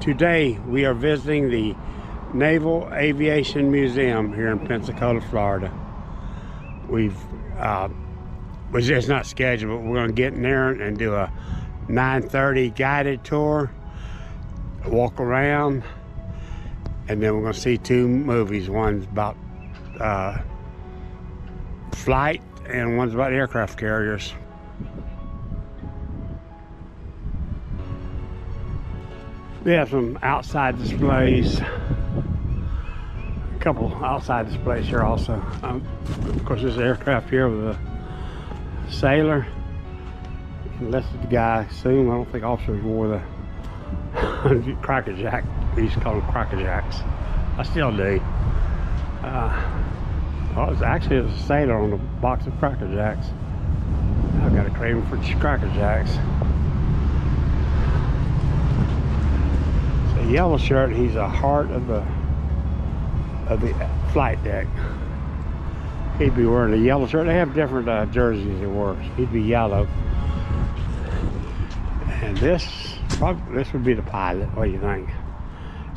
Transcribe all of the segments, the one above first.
Today we are visiting the Naval Aviation Museum here in Pensacola, Florida. It's not scheduled, but we're going to get in there and do a 9:30 guided tour, walk around, and then we're going to see two movies. One's about flight and one's about aircraft carriers. We have some outside displays, a couple outside displays here also. Of course, this aircraft here with a sailor. Unless the guy soon, I don't think officers wore the Cracker Jack. We used to call them Cracker Jacks. I still do. Well, it's actually a sailor on the box of Cracker Jacks. I've got a craving for Cracker Jacks. It's a yellow shirt. He's a heart of the flight deck. He'd be wearing a yellow shirt. They have different jerseys he wears. He'd be yellow. And this would be the pilot. What do you think?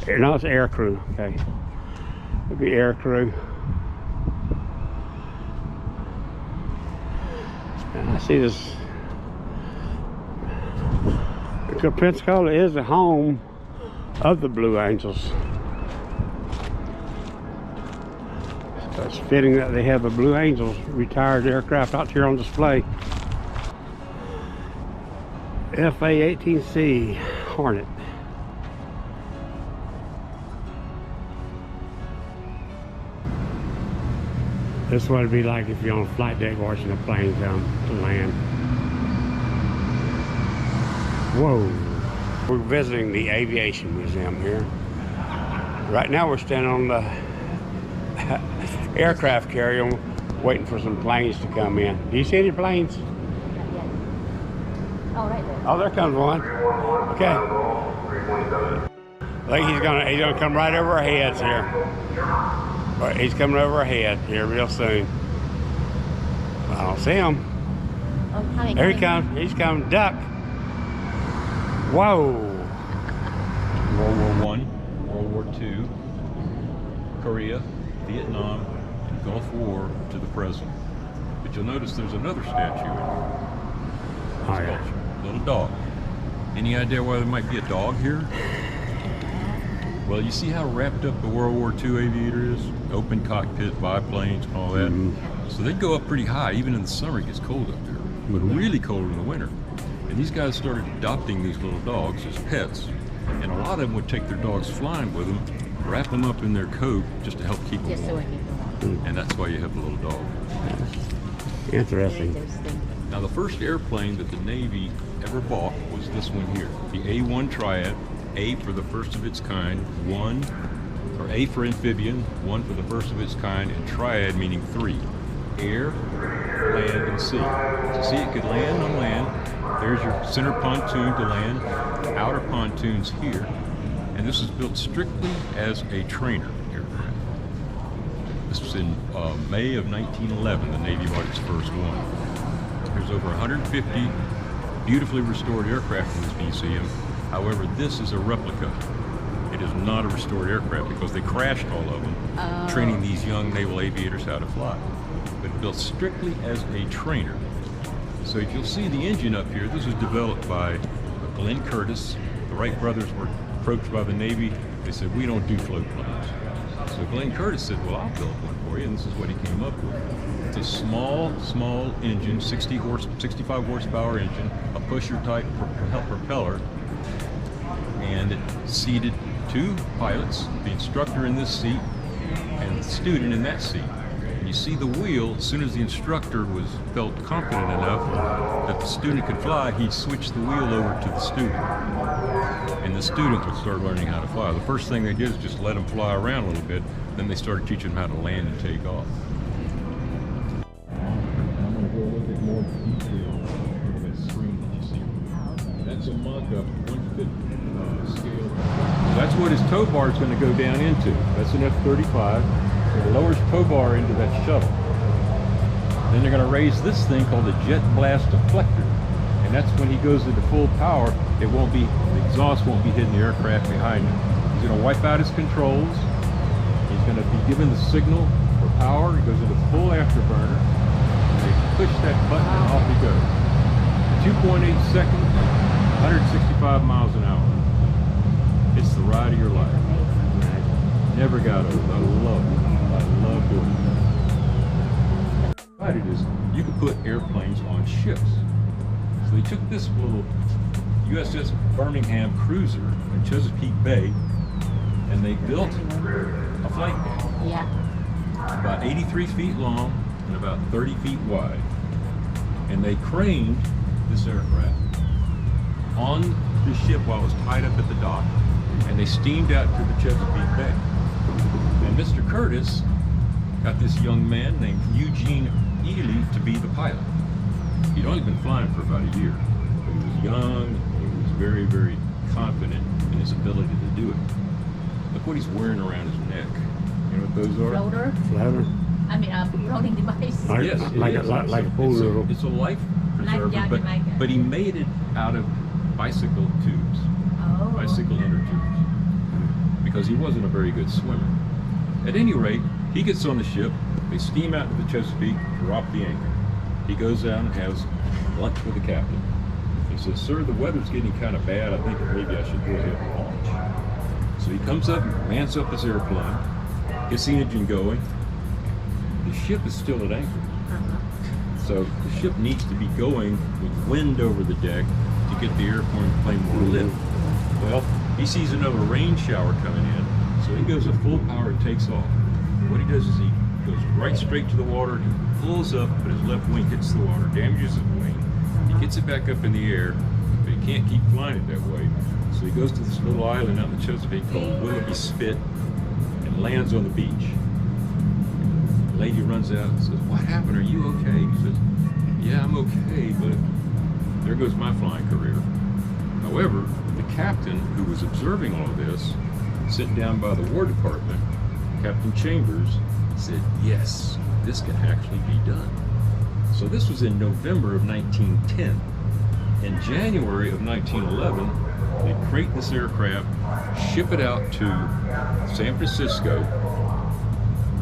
No, it's air crew. Okay, it'd be air crew. And I see this. Because Pensacola is the home of the Blue Angels. So it's fitting that they have the Blue Angels retired aircraft out here on display. FA-18C Hornet. This is what it'd be like if you're on a flight deck watching the planes down to land. Whoa. We're visiting the Aviation Museum here. Right now we're standing on the aircraft carrier waiting for some planes to come in. Do you see any planes? Oh, right there. Oh, there comes one. Okay. I think he's gonna come right over our heads here. But he's coming over our head here real soon. I don't see him. Oh, honey, There he comes. He's coming. Duck. Whoa. World War I, World War II, Korea, Vietnam, and Gulf War to the present. But you'll notice there's another statue in here. Oh, yeah. Little dog. Any idea why there might be a dog here? Well, you see how wrapped up the World War II aviator is? Open cockpit, biplanes, and all that. So they go up pretty high. Even in the summer it gets cold up there, but really cold in the winter. And these guys started adopting these little dogs as pets. And a lot of them would take their dogs flying with them, wrap them up in their coat just to help keep them Just so I warm. can go. And that's why you have the little dog. Interesting. Now, the first airplane that the Navy ever bought was this one here, the A-1 Triad. A for the first of its kind, or A for amphibian, 1 for the first of its kind, and Triad meaning 3. Air, land, and sea. So see, it could land on land. There's your center pontoon to land, outer pontoons here. And this was built strictly as a trainer aircraft. This was in May of 1911, the Navy bought its first one. There's over 150 beautifully restored aircraft in this museum. However, this is a replica. It is not a restored aircraft because they crashed all of them, training these young naval aviators how to fly. But built strictly as a trainer. So if you'll see the engine up here, this was developed by Glenn Curtiss. The Wright brothers were approached by the Navy. They said, we don't do float planes. So Glenn Curtiss said, well, I'll build one for you, and this is what he came up with. It's a small engine, 65 horsepower engine, a pusher type propeller, and it seated 2 pilots, the instructor in this seat and the student in that seat. And you see the wheel, as soon as the instructor felt confident enough that the student could fly, he switched the wheel over to the student. And the student would start learning how to fly. The first thing they did is just let them fly around a little bit, then they started teaching them how to land and take off. I'm going to go a little bit more detail on that screen that you see. That's a mock-up 1/5 scale. So that's what his tow bar is going to go down into. That's an F-35. So it lowers tow bar into that shuttle. Then they're going to raise this thing called the jet blast deflector. And that's when he goes into full power. The exhaust won't be hitting the aircraft behind him. He's going to wipe out his controls. He's going to be given the signal for power. He goes into full afterburner. And they push that button and off he goes. 2.8 seconds, 165 miles an hour. It's the ride of your life. Never got over. I love it. I love doing it. Right, it is. You could put airplanes on ships. So they took this little USS Birmingham cruiser in Chesapeake Bay, and they built a flight deck. Yeah. About 83 feet long and about 30 feet wide. And they craned this aircraft on the ship while it was tied up at the dock, and they steamed out to the Chesapeake Bay. And Mr. Curtis got this young man named Eugene Ely to be the pilot. He'd only been flying for about a year, but he was young, he was very, very confident in his ability to do it. Look what he's wearing around his neck. You know what those are? Floater. Flatter. I mean, a floating device. Like, Yes, it like, is. like a pool noodle. It's a life preserver, yeah, but he made it out of bicycle tubes, Oh. bicycle inner tubes, because he wasn't a very good swimmer. At any rate, he gets on the ship, they steam out to the Chesapeake, drop the anchor. He goes down and has lunch with the captain. He says, "Sir, the weather's getting kind of bad. I think maybe I should go ahead and launch." So he comes up, mans up his airplane, gets the engine going. The ship is still at anchor. So the ship needs to be going with wind over the deck to get the airplane more lift. Well, he sees another rain shower coming in, so he goes at full power and takes off. What he does is he goes right straight to the water, he pulls up, but his left wing hits the water, damages his wing. He gets it back up in the air, but he can't keep flying it that way. So he goes to this little island out in the Chesapeake called Willoughby Spit and lands on the beach. The lady runs out and says, "What happened? Are you okay?" He says, "Yeah, I'm okay, but there goes my flying career." However, the captain who was observing all of this, sitting down by the War Department, Captain Chambers, said, "Yes, this can actually be done." So this was in November of 1910. In January of 1911, they crate this aircraft, ship it out to San Francisco,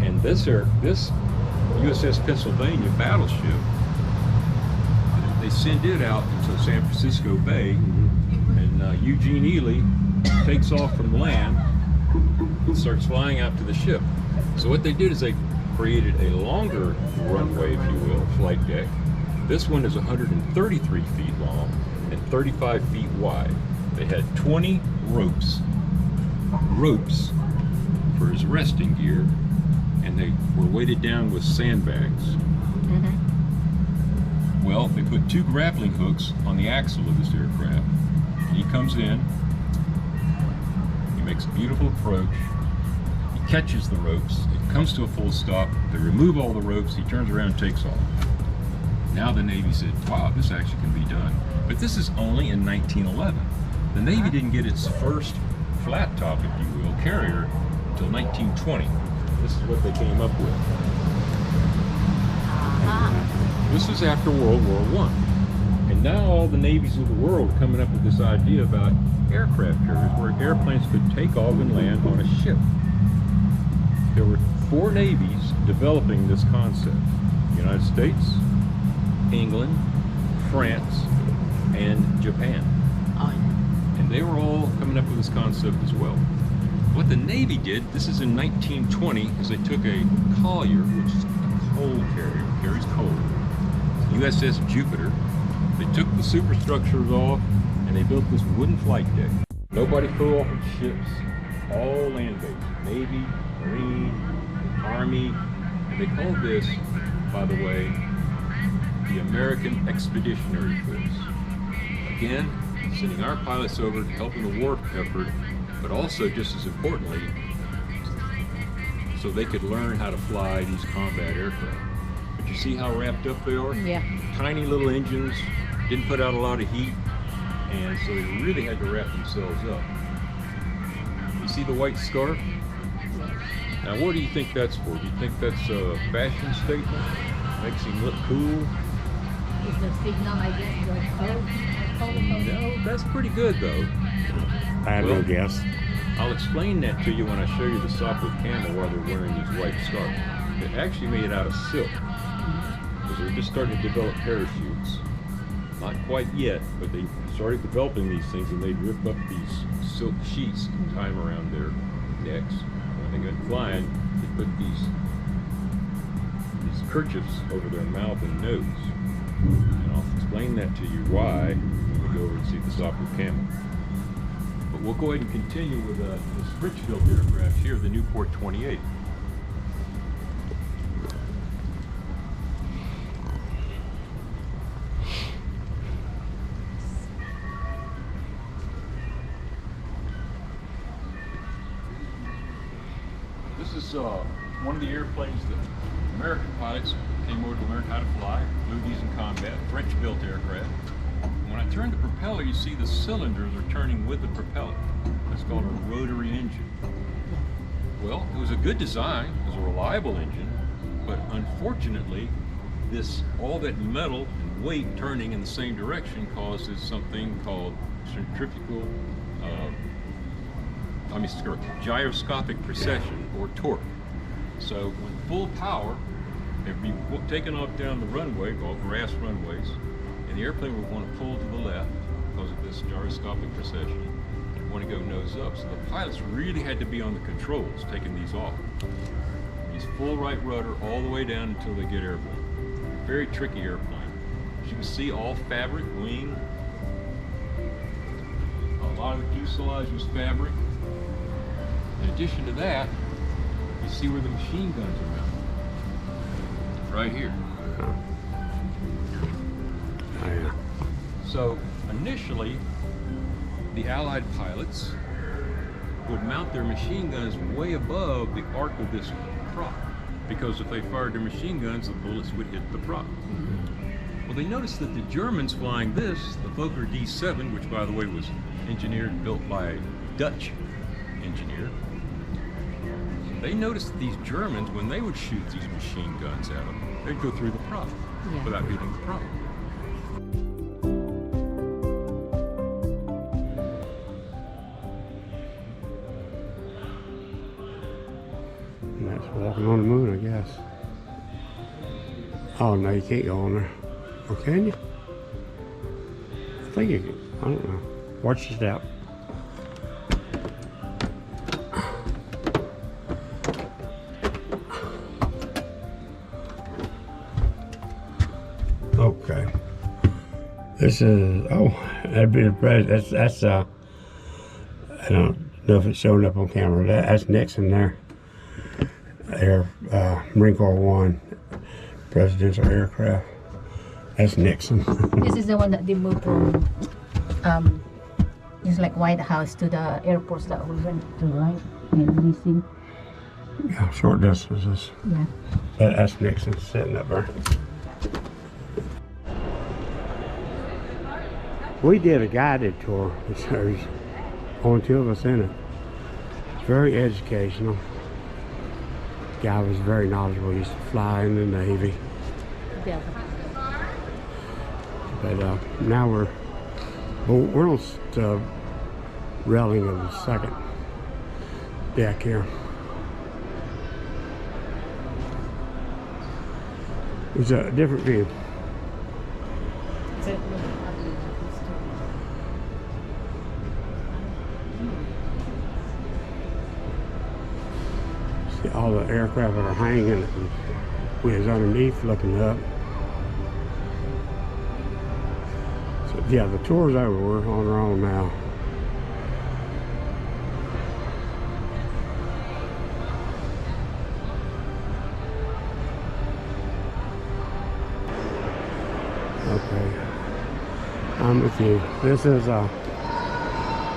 and this USS Pennsylvania battleship, they send it out into San Francisco Bay, and Eugene Ely takes off from land and starts flying out to the ship. So what they did is they created a longer runway, if you will, flight deck. This one is 133 feet long and 35 feet wide. They had 20 ropes for his resting gear, and they were weighted down with sandbags. Well, they put 2 grappling hooks on the axle of this aircraft. He comes in, he makes a beautiful approach, he catches the ropes, it comes to a full stop, they remove all the ropes, he turns around and takes off. Now the Navy said, "Wow, this actually can be done." But this is only in 1911. The Navy didn't get its first flat top, if you will, carrier until 1920. This is what they came up with. This was after World War I. And now all the navies of the world are coming up with this idea about aircraft carriers where airplanes could take off and land on a ship. There were 4 navies developing this concept: the United States, England, France, and Japan. And they were all coming up with this concept as well. What the Navy did, this is in 1920, is they took a collier, which is a coal carrier, carries coal, USS Jupiter. They took the superstructures off and they built this wooden flight deck. Nobody flew off of ships, all land-based, Navy, Marine, Army, and they called this, by the way, the American Expeditionary Force. Again, sending our pilots over to help in the war effort, but also, just as importantly, so they could learn how to fly these combat aircraft. But you see how wrapped up they are? Yeah. Tiny little engines, didn't put out a lot of heat, and so they really had to wrap themselves up. You see the white scarf? Now what do you think that's for? Do you think that's a fashion statement? Makes him look cool? Is the signal, I guess, the code? No, that's pretty good though. I have no Well, guess. I'll explain that to you when I show you the sock with camel while they're wearing these white scarves. They're actually made out of silk because they're just starting to develop parachutes. Not quite yet, but they started developing these things and they rip up these silk sheets and tie them around their necks. When they go flying, they put these kerchiefs over their mouth and nose. And I'll explain that to you why when we go over and see the sock with camel. But we'll go ahead and continue with this French-built aircraft here, the Newport 28. This is one of the airplanes that American pilots came over to learn how to fly, flew these in combat, French-built aircraft. When I turn the propeller, you see the cylinders are turning with the propeller. That's called a rotary engine. Well, it was a good design, it was a reliable engine, but unfortunately, all that metal and weight turning in the same direction causes something called centrifugal, gyroscopic precession, or torque. So when full power, it'd be taken off down the runway, called grass runways, and the airplane would want to pull to the left because of this gyroscopic precession and want to go nose up. So the pilots really had to be on the controls, taking these off. These full right rudder all the way down until they get airborne. Very tricky airplane. As you can see, all fabric, wing. A lot of the fuselage was fabric. In addition to that, you see where the machine guns are mounted. Right here. Oh, yeah. So initially, the Allied pilots would mount their machine guns way above the arc of this prop, because if they fired their machine guns, the bullets would hit the prop. Well, they noticed that the Germans flying this, the Fokker D7, which by the way was engineered and built by a Dutch engineer, they noticed that these Germans, when they would shoot these machine guns at them, they'd go through the prop without hitting the prop. And that's walking on the moon, I guess. Oh, no, you can't go on there. Or can you? I think you can. I don't know. Watch your step. Okay. This is, that'd be the president. That's I don't know if it's showing up on camera. That's Nixon there. Marine Corps One presidential aircraft. That's Nixon. This is the one that they moved from, it's like White House to the airports that we went to, right? And leasing. Yeah, short distances. Yeah. That's Nixon sitting up there. We did a guided tour, which there's only two of us in it. It's very educational. Guy was very knowledgeable. He used to fly in the Navy. Yeah. But now we're on the railing of the second deck here. It's a different view. See all the aircraft that are hanging, and we was underneath looking up. So yeah, the tour's over. We're on our own now. Okay, I'm with you. This is Is it a pilot?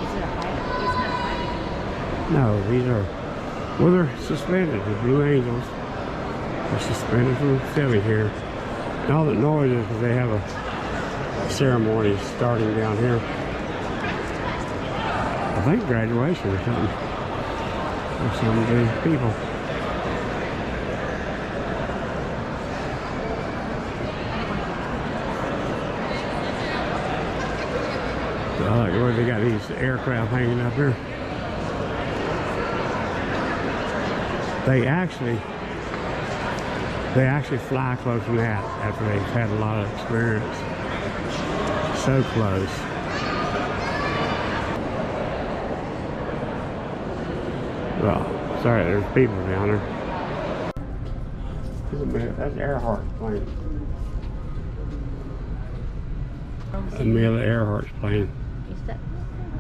It's not a pilot. no, these are, well, they're suspended. The Blue Angels are suspended from Philly here. And all that noise is because they have a ceremony starting down here. I think graduation or something for some of these people. where they got these aircraft hanging up here. They actually fly close than that after they've had a lot of experience. So close. Well, sorry, there's people down there. That's Earhart's plane. Amelia Earhart's plane. Is that?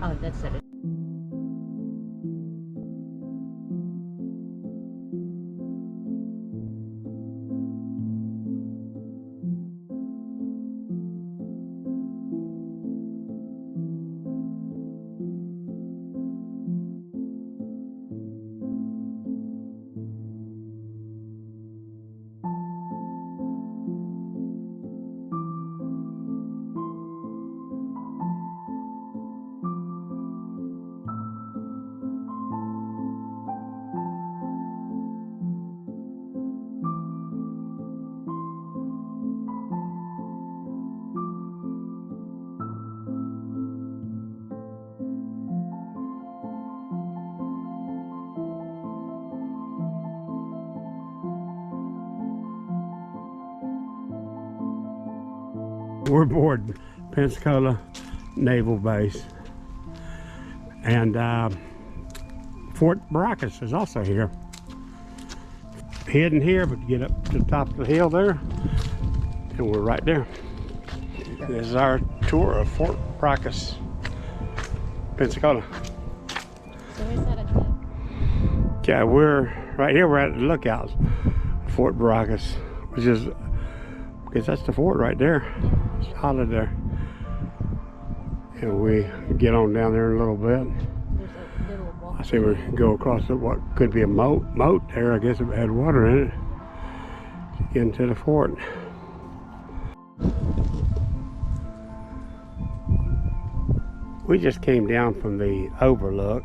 Oh, that's it. We're aboard Pensacola Naval Base, and Fort Barrancas is also here. Hidden here, but you get up to the top of the hill there, and we're right there. This is our tour of Fort Barrancas, Pensacola. So where's that at? Yeah, we're right here. We're at the lookout, Fort Barrancas, which is, because that's the fort right there. It's solid there. And we get on down there in a little bit. There's a little walk. I see we go across what could be a moat there. I guess it had water in it to get into the fort. We just came down from the overlook.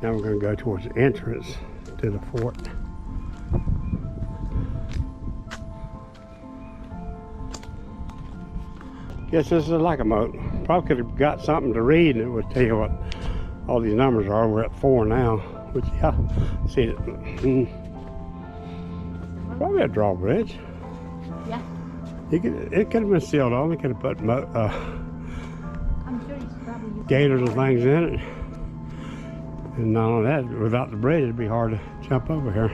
Now we're going to go towards the entrance to the fort. Guess this is like a moat. Probably could have got something to read and it would tell you what all these numbers are. We're at 4 now, which, yeah, see it. Probably a drawbridge. Yeah. It could have been sealed on. They could have put I'm sure it's probably gators and things in it. And not only that, without the bridge, it'd be hard to jump over here.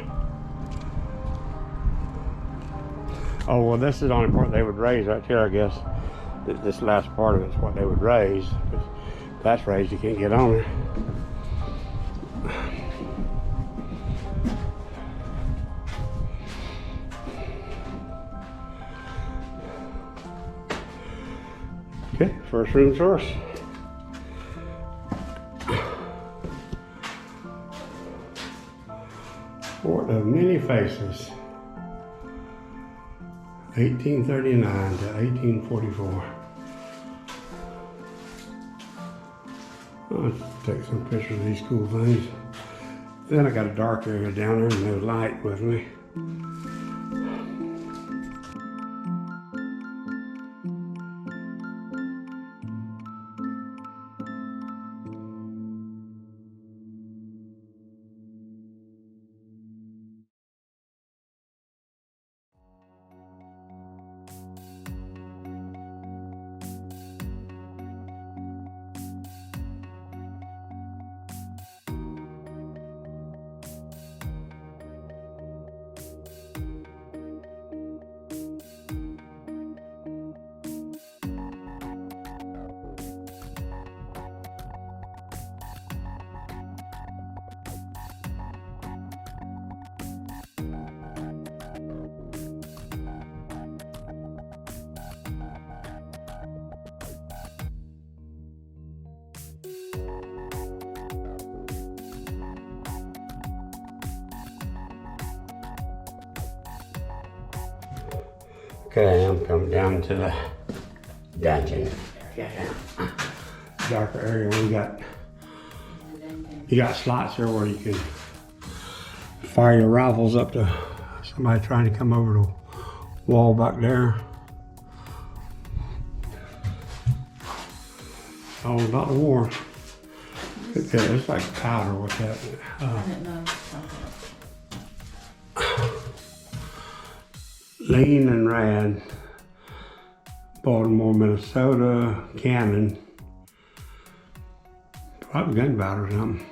Oh, well, this is the only part they would raise right here, I guess. This last part of it's what they would raise. If that's raised, you can't get on it. Okay, first room source. Fort of Many Faces, 1839 to 1844. Let's take some pictures of these cool things. Then I got a dark area down there and no light with me. Okay, I'm coming down to the dungeon. Darker area. You got slots here where you can fire your rifles up to somebody trying to come over the wall back there. Oh, not the war. It's like powder with that. I don't know. Lean and Rad, Baltimore, Minnesota, Cannon. Probably gunpowder or something.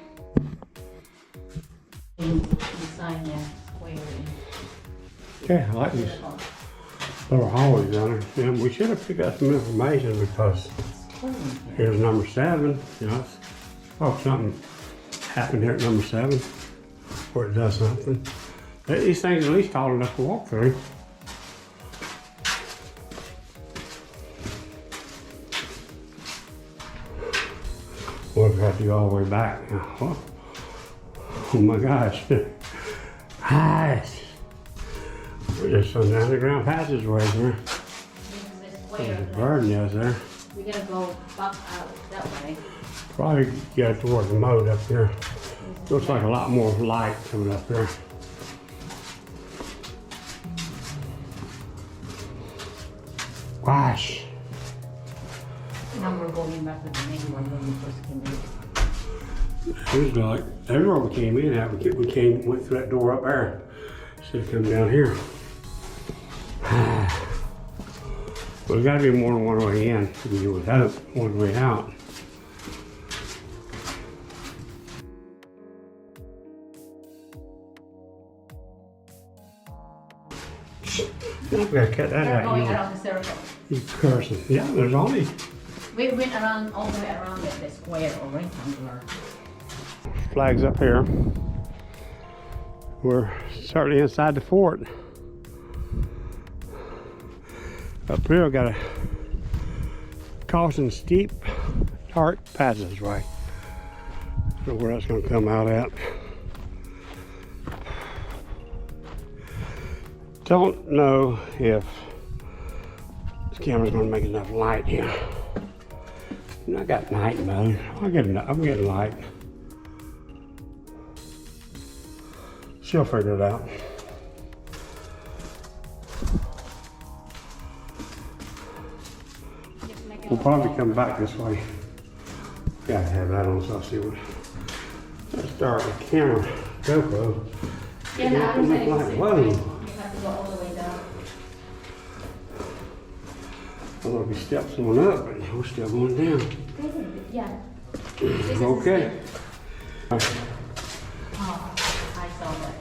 Inside that square. Okay, I like these little hallways down there. Yeah, we should have picked up some information because here's number 7. You know, something happened here at number 7, or it does something. These things at least tall enough to walk through. We'll have to go all the way back. Oh my gosh. Nice. There's some underground passageways there. There's a bird nest there. We gotta go back out that way. Probably get towards the moat up here. Looks like a lot more light coming up there. Gosh. Now we're going back to the main one when we first came in. It was like everywhere we came in at, went through that door up there. Should have come down here. Well, there's got to be more than one way in. You would have one way out. We gotta cut that We're out. going around the circle. You cursing. Yeah, there's only We went around all the way around the square or rectangular. flags up here. We're certainly inside the fort. Up here, we got a caution steep, dark passageway. I don't know where that's going to come out at. Don't know if this camera's going to make enough light here. I got night mode. I'm getting light. She'll figure it out. We'll probably come back this way. Gotta have that on so I'll see what. Let's start the camera. GoPro. Yeah, no, I'm saying it's the same whoa. way. You have to go all the way down. I don't know if we stepped someone up, but we're still going down. Yeah. This is Okay. Oh, I saw that.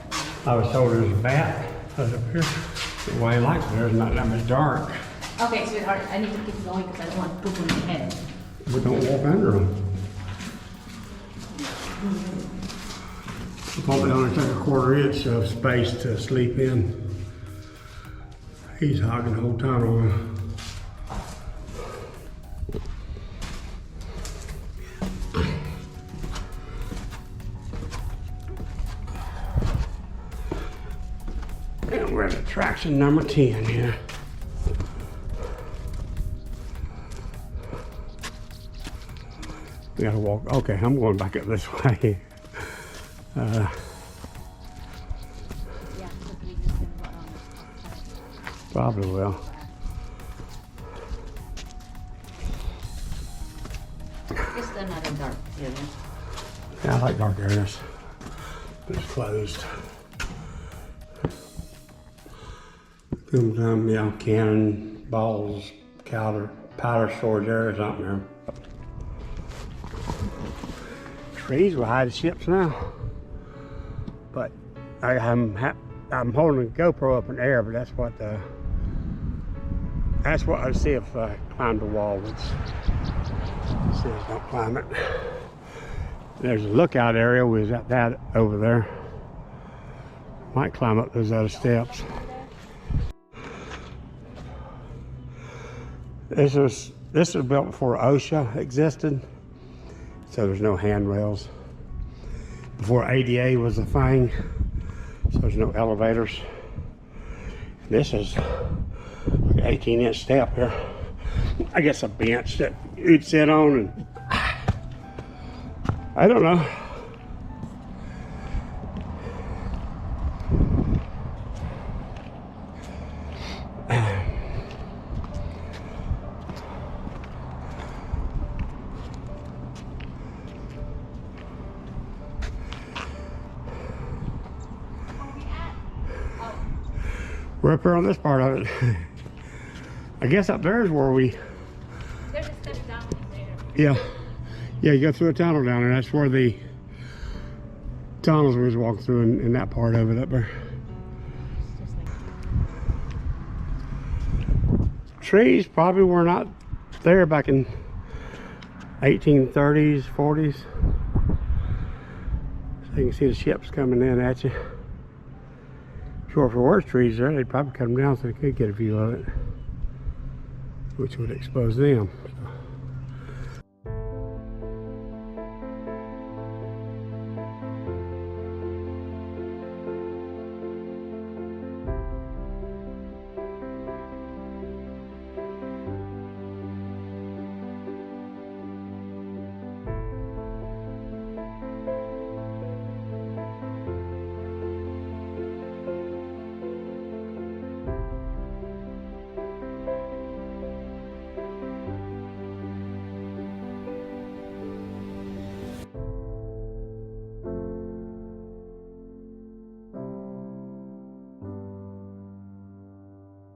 I was told there's a bat up here. The way I like it, there's not that much dark. Okay, sweetheart, I need to keep going because I don't want to poop on your head. We don't walk under them. We'll probably only take a 1/4 inch of space to sleep in. He's hogging the whole time over. And we're at attraction number 10 here. We gotta walk. Okay, I'm going back up this way. Yeah, Probably will. it's another dark area. Yeah, I like dark areas. But it's closed. Yeah, cannon, balls, powder storage area, something there. Trees will hide the ships now. But I'm holding the GoPro up in the air, but that's what I see if I climb the wall. Let's see if I don't climb it. There's a lookout area. We was at that over there. Might climb up those other steps. This was built before OSHA existed, so there's no handrails. Before ADA was a thing, so there's no elevators. This is like an 18-inch step here. I guess a bench that you'd sit on, and I don't know. We're up here on this part of it. I guess up there is where we... There's a step down there. Yeah. Yeah, you go through a tunnel down there. That's where the tunnels we was walking through in that part of it up there. It's just like... Trees probably were not there back in 1830s, 40s. So you can see the ships coming in at you. Sure, if there were trees there, they'd probably cut them down so they could get a view of it, which would expose them.